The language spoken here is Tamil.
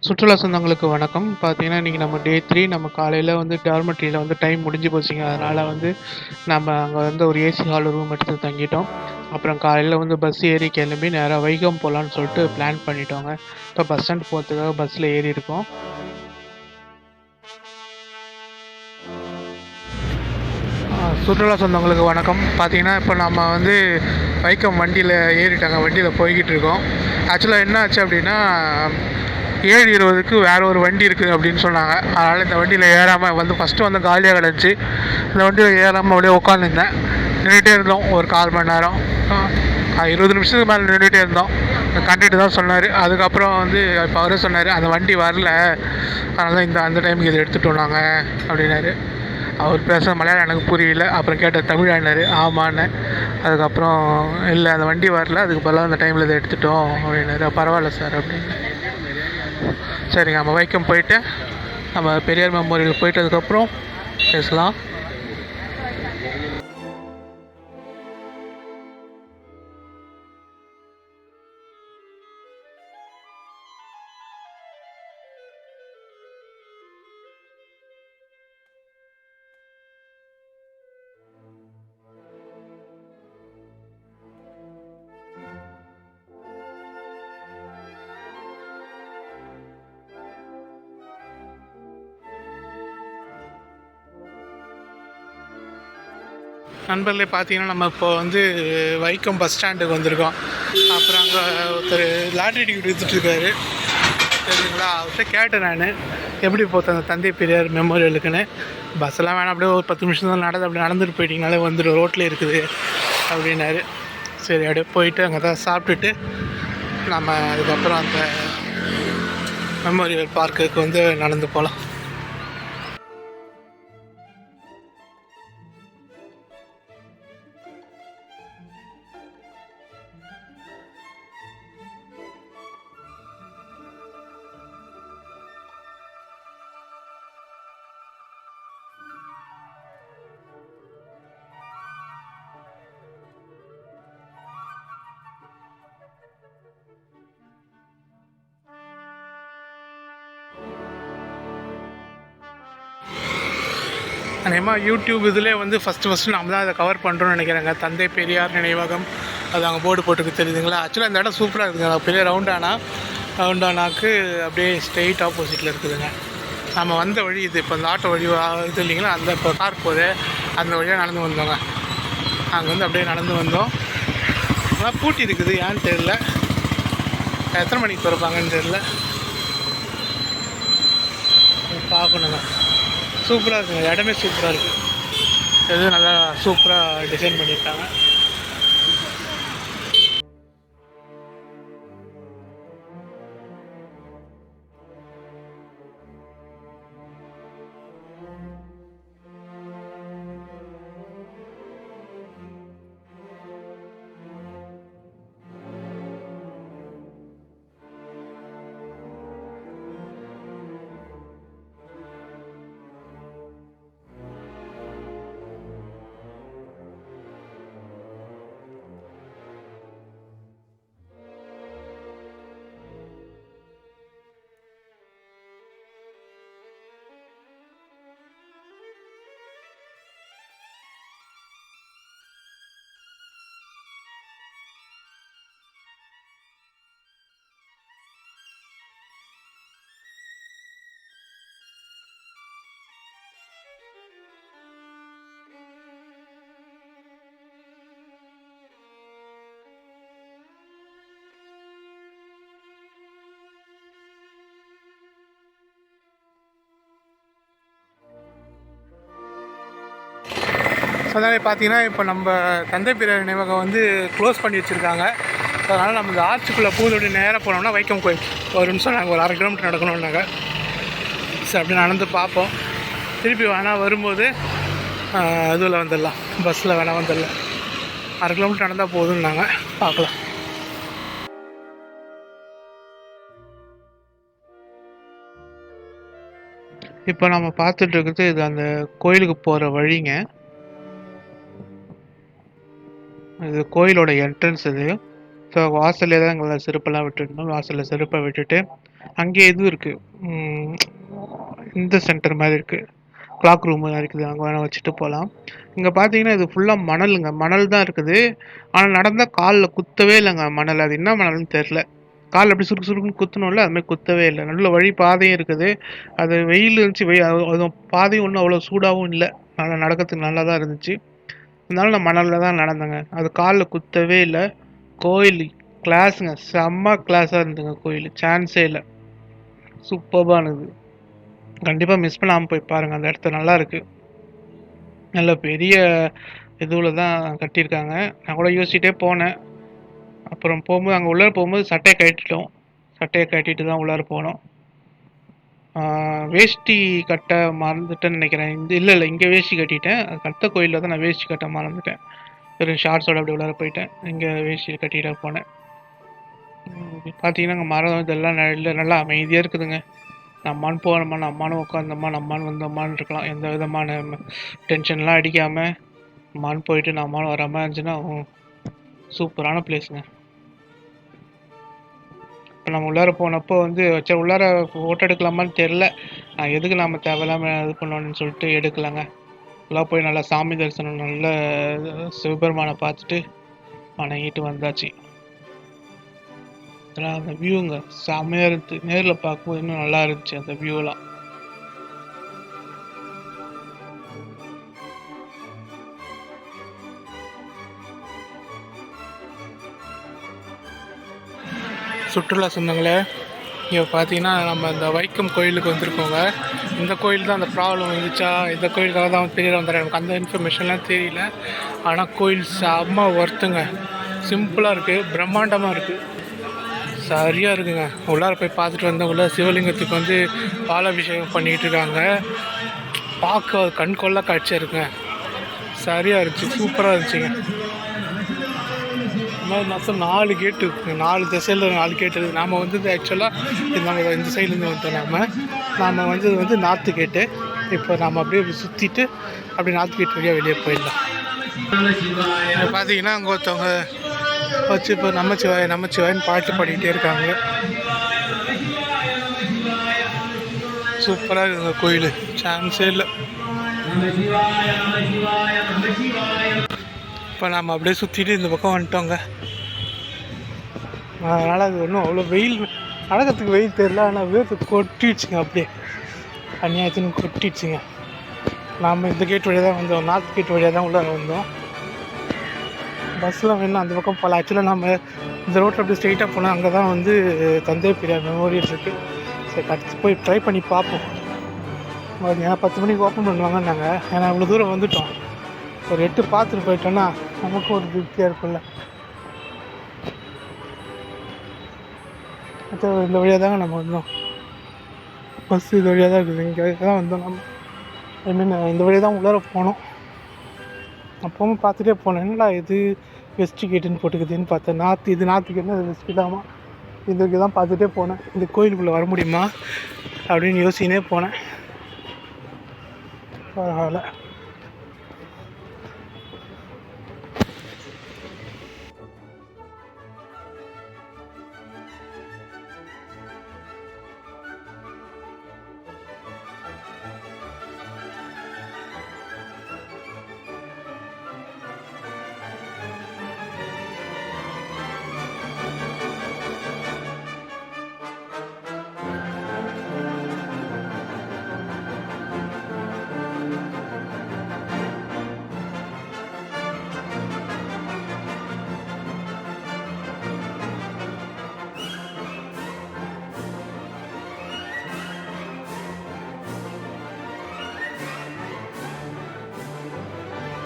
சுற்றுலா சொந்தங்களுக்கு வணக்கம். பார்த்தீங்கன்னா, இன்னைக்கு நம்ம டே 3 நம்ம காலையில வந்து டார்மெட்ரில வந்து டைம் முடிஞ்சு போச்சுங்க. அதனால வந்து நம்ம அங்க வந்து ஒரு ஏசி ஹால் ரூம் எடுத்து தங்கிட்டோம். அப்புறம் காலையில வந்து பஸ் ஏறி கிளம்பி நேரா வைக்கம் போலான்னு சொல்லிட்டு பிளான் பண்ணிட்டோங்க. இப்போ பஸ் ஸ்டாண்ட் போறதுக்காக பஸ்ல ஏறி இருக்கோம். சுற்றுலா சொந்தங்களுக்கு வணக்கம். பார்த்தீங்கன்னா, இப்போ நம்ம வந்து வைக்கம் வண்டியில் ஏறிட்டாங்க. வண்டியில் போய்கிட்டு இருக்கோம். ஆக்சுவலாக என்ன ஆச்சு அப்படின்னா 7:20க்கு வேற ஒரு வண்டி இருக்குது அப்படின்னு சொன்னாங்க. அதனால் இந்த வண்டியில் ஏறாமல் வந்து ஃபஸ்ட்டு வந்து காலியாக கிடந்துச்சு. இந்த வண்டியில் ஏறாமல் அப்படியே உட்காந்துருந்தேன். நின்றுட்டே இருந்தோம் ஒரு 1/4 மணி நேரம். 20 நிமிஷத்துக்கு மேலே நின்றுட்டே இருந்தோம். கண்டிட்டு தான் சொன்னார். அதுக்கப்புறம் வந்து இப்போ அவரே சொன்னார், அந்த வண்டி வரல, அதனால தான் அந்த டைமுக்கு இதை எடுத்துகிட்டோம் நாங்கள் அப்படின்னாரு. அவர் பேச மலையாளம் எனக்கு புரியல. அப்புறம் கேட்ட தமிழானார். ஆமான்னு. அதுக்கப்புறம் இல்லை அந்த வண்டி வரல, அதுக்கு பதிலாக அந்த டைமில் இதை எடுத்துட்டோம் அப்படின்னாரு. பரவாயில்ல சார் அப்படின்னு. சரிங்க, நம்ம வைக்கம் போயிட்டு நம்ம பெரியார் மெமோரியல் போயிட்டு அதுக்கப்புறம் பேசலாம். நண்பர்களே, பார்த்தீங்கன்னா நம்ம இப்போ வந்து வைக்கம் பஸ் ஸ்டாண்டுக்கு வந்திருக்கோம். அப்புறம் அங்கே ஒருத்தர் லாட்ரி டிக்கெட் விற்றுட்ருக்காரு தெரியுங்களா. அவர்கிட்ட கேட்டேன் நான், எப்படி போத்த அந்த தந்தை பெரியார் மெமோரியலுக்குன்னு. பஸ்ஸெல்லாம் வேணாம், அப்படியே ஒரு 10 நிமிஷம் தான் அப்படி நடந்துட்டு போயிட்டீங்கனாலே வந்துடும், ரோட்டில் இருக்குது அப்படின்னாரு. சரி, அப்படியே போயிட்டு அங்கே தான் சாப்பிட்டுட்டு நம்ம அதுக்கப்புறம் அந்த மெமோரியல் பார்க்குக்கு வந்து நடந்து போகலாம். அநேகமாக யூடியூப் இதிலே வந்து ஃபஸ்ட்டு நம்ம தான் அதை கவர் பண்ணுறோன்னு நினைக்கிறேங்க. தந்தை பெரியார் நினைவகம், அது அங்கே போர்டு போட்டுருக்கு தெரியுதுங்களா. ஆக்சுவலாக இந்த இடம் சூப்பராக இருக்குதுங்க. பெரிய ரவுண்டானாக்கு அப்படியே ஸ்ட்ரெயிட் ஆப்போசிட்டில் இருக்குதுங்க. நம்ம வந்த வழி இது. இப்போ இந்த ஆட்டோ வழி இது இல்லைங்களா, அந்த இப்போ கார் போகுது, அந்த வழியாக நடந்து வந்தோங்க. அங்கே வந்து அப்படியே நடந்து வந்தோம். ஆனால் பூட்டி இருக்குது, ஏன்னு தெரியல. எத்தனை மணிக்கு திறப்பாங்கன்னு தெரியல, பார்க்கணுங்க. சூப்பராக இருக்குங்க, இடமே சூப்பராக இருக்குது. எதுவும் நல்லா சூப்பராக டிசைன் பண்ணியிருக்காங்க. அதனால் பார்த்தீங்கன்னா, இப்போ நம்ம தந்தை பெரியார் நினைவகம் வந்து க்ளோஸ் பண்ணி வச்சுருக்காங்க. ஸோ அதனால் நம்ம இந்த ஆர்ச்சுக்குள்ளே பூந்தோடி நேராக போனோம்னா வைக்கம் கோயில் ஒரு நிமிஷம். நாங்கள் ஒரு 1/2 கிலோமீட்டர் நடக்கணும்னாங்க. சரி, அப்படி நடந்து பார்ப்போம். திருப்பி வேணால் வரும்போது இதில் வந்துடலாம், பஸ்ஸில் வேணால் வந்துடலாம். 1/2 கிலோமீட்டர் நடந்தால் போதும்னாங்க. பார்க்கலாம். இப்போ நம்ம பார்த்துட்டு இருக்கிறது இது அந்த கோயிலுக்கு போகிற வழிங்க. இது கோயிலோட என்ட்ரன்ஸ் இது. ஸோ வாசல்லே தான் எங்களை செருப்பெல்லாம் விட்டுருந்தோம். வாசலில் செருப்பை விட்டுட்டு அங்கே இதுவும் இருக்குது, இந்த சென்டர் மாதிரி இருக்குது, கிளாக் ரூம் இருக்குது, அங்கே வேணால் வச்சுட்டு போகலாம். இங்கே பார்த்தீங்கன்னா இது ஃபுல்லாக மணலுங்க, மணல் தான் இருக்குது. ஆனால் நடந்தால் காலில் குத்தவே இல்லைங்க மணல். அது என்ன மணல்னு தெரில. கால் அப்படி சுருக்கு சுருக்குன்னு குத்தணும்ல, அதுமாதிரி குத்தவே இல்லை. நல்ல வழி பாதையும் இருக்குது. அது வெயில் இருந்துச்சு, அது பாதையும் ஒன்றும் அவ்வளோ சூடாகவும் இல்லை. நல்லா நடக்கிறதுக்கு நல்லா தான் இருந்துச்சு. அதனால நான் மணலில் தான் நடந்தேங்க. அது காலில் குத்தவே இல்லை. கோயில் கிளாஸுங்க, செம்ம கிளாஸாக இருந்துங்க கோயில், சான்ஸே இல்லை. சூப்பர்பாக இருந்தது. கண்டிப்பாக மிஸ் பண்ணாமல் போய் பாருங்கள், அந்த இடத்த நல்லா இருக்குது. நல்ல பெரிய இதுவில் தான் கட்டியிருக்காங்க. நான் கூட யோசிச்சுட்டே போனேன். அப்புறம் போகும்போது அங்கே உள்ளார போகும்போது சட்டையை கட்டிட்டோம். சட்டையை கட்டிட்டு தான் உள்ளார போனோம். வேஷ்டி கட்ட மறந்துட்டேன்னு நினைக்கிறேன். இல்லை இங்கே வேஷ்டி கட்டிட்டேன். கட்ட கோயிலில் தான் நான் வேஷ்டி கட்ட மறந்துட்டேன். வெறும் ஷார்ட்ஸோட அப்படி உள்ளார போயிட்டேன். இங்கே வேஷ்டி கட்டிட்டு போனேன். பார்த்தீங்கன்னா அங்கே மரம் இதெல்லாம் நல்லா அமைதியாக இருக்குதுங்க. நம்மான்னு போனோமா, நம்மானு உட்காந்தோமா, நம்மான்னு வந்தோமான்னு இருக்கலாம். எந்த விதமான டென்ஷன்லாம் அடிக்காமல் நம்மான்னு போயிட்டு நம்மான்னு வராமல் இருந்துச்சுன்னா சூப்பரான பிளேஸுங்க. இப்போ நம்ம உள்ளார போனப்போ வந்து சரி உள்ளார ஃபோட்டோ எடுக்கலாமான்னு தெரில. எதுக்கு நம்ம தேவையில்லாமல் இது பண்ணணும்னு சொல்லிட்டு எடுக்கலாங்க. உள்ளே போய் நல்லா சாமி தரிசனம், நல்ல சிவபெருமானை பார்த்துட்டு வணங்கிட்டு வந்தாச்சு. அதெல்லாம் அந்த வியூங்க செம்மையாக இருந்துச்சு. நேரில் பார்க்கும்போது இன்னும் நல்லா இருந்துச்சு அந்த வியூலாம். சுற்றுலா சொந்தங்களே, இங்கே பார்த்தீங்கன்னா நம்ம இந்த வைக்கம் கோயிலுக்கு வந்திருக்கோங்க. இந்த கோயில் தான் அந்த ப்ராப்ளம் இருந்துச்சா, இந்த கோயிலுக்காக தான் தெரியல வந்துடுறேன். எனக்கு அந்த இன்ஃபர்மேஷன்லாம் தெரியல. ஆனால் கோயில் செம்ம ஒர்த்துங்க. சிம்பிளாக இருக்குது, பிரம்மாண்டமாக இருக்குது, சரியாக இருக்குங்க. உள்ளார போய் பார்த்துட்டு வந்தவங்கள சிவலிங்கத்துக்கு வந்து பாலாபிஷேகம் பண்ணிகிட்டு இருக்காங்க. பார்க்க கண் கொள்ள காட்சியாக இருக்குங்க. சரியாக இருந்துச்சு, சூப்பராக இருந்துச்சுங்க. இந்த மாதிரி மொத்தம் 4 கேட்டு இருக்குங்க. 4 திசையில் 4 கேட்டு இருக்குது. நாம் வந்து ஆக்சுவலாக நம்ம இந்த சைட்லேருந்து வந்தோம். நாம் வந்து நார்த்து கேட்டு. இப்போ நாம் அப்படியே சுற்றிட்டு அப்படியே நார்த்து கேட் வழியாக வெளியே போயிடலாம். பார்த்தீங்கன்னா அங்கே ஒருத்தவங்க வச்சு இப்போ நமச்சிவாயின்னு பாட்டு பாடிக்கிட்டே இருக்காங்க. சூப்பராக இருக்குங்க கோயில், சான்ஸே இல்லை. இப்போ நம்ம அப்படியே சுற்றிட்டு இந்த பக்கம் வந்துட்டோங்க. அதனால் அது ஒன்றும் அவ்வளோ வெயில் நடக்கிறதுக்கு வெயில் தெரில. ஆனால் வேர்த்து கொட்டிடுச்சுங்க, அப்படியே அநியாயத்துன்னு கொட்டிடுச்சுங்க. நாம் இந்த கேட் வழியாக தான் வந்தோம், நார்த் கேட் வழியாக தான் உள்ளே வந்தோம். பஸ்ஸில் வேணும் அந்த பக்கம் போகலாம். ஆக்சுவலாக நம்ம இந்த ரோட்டில் அப்படியே ஸ்ட்ரெயிட்டாக போனால் அங்கே தான் வந்து தந்தை பெரியார் மெமோரியல் இருக்குது. சரி அடுத்து போய் ட்ரை பண்ணி பார்ப்போம். ஏன்னா 10 மணிக்கு ஓப்பன் பண்ணுவாங்கன்னாங்க. ஏன்னா இவ்வளோ தூரம் வந்துவிட்டோம், ஒரு 8 பார்த்துட்டு போயிட்டோன்னா நமக்கும் ஒரு திருப்தியாக இருக்கும்ல. இந்த வழியாக தாங்க நம்ம வந்தோம். பஸ் இது வழியாக தான் இருக்குது, இங்கே தான் வந்தோம் நம்ம. ஐ மீன் இந்த வழியாக தான் உள்ளார போனோம். அப்பவும் பார்த்துட்டே போனேன், என்னடா இது வெஸ்ட் கேட்டுன்னு போட்டுக்குதுன்னு பார்த்தேன். நார்த்து கேட்னா அது வெஸ்ட் இல்லாமல் இதுக்கு தான் பார்த்துட்டே போனேன். இந்த கோயிலுக்குள்ளே வர முடியுமா அப்படின்னு யோசிச்சுனே போனேன். பரவாயில்ல.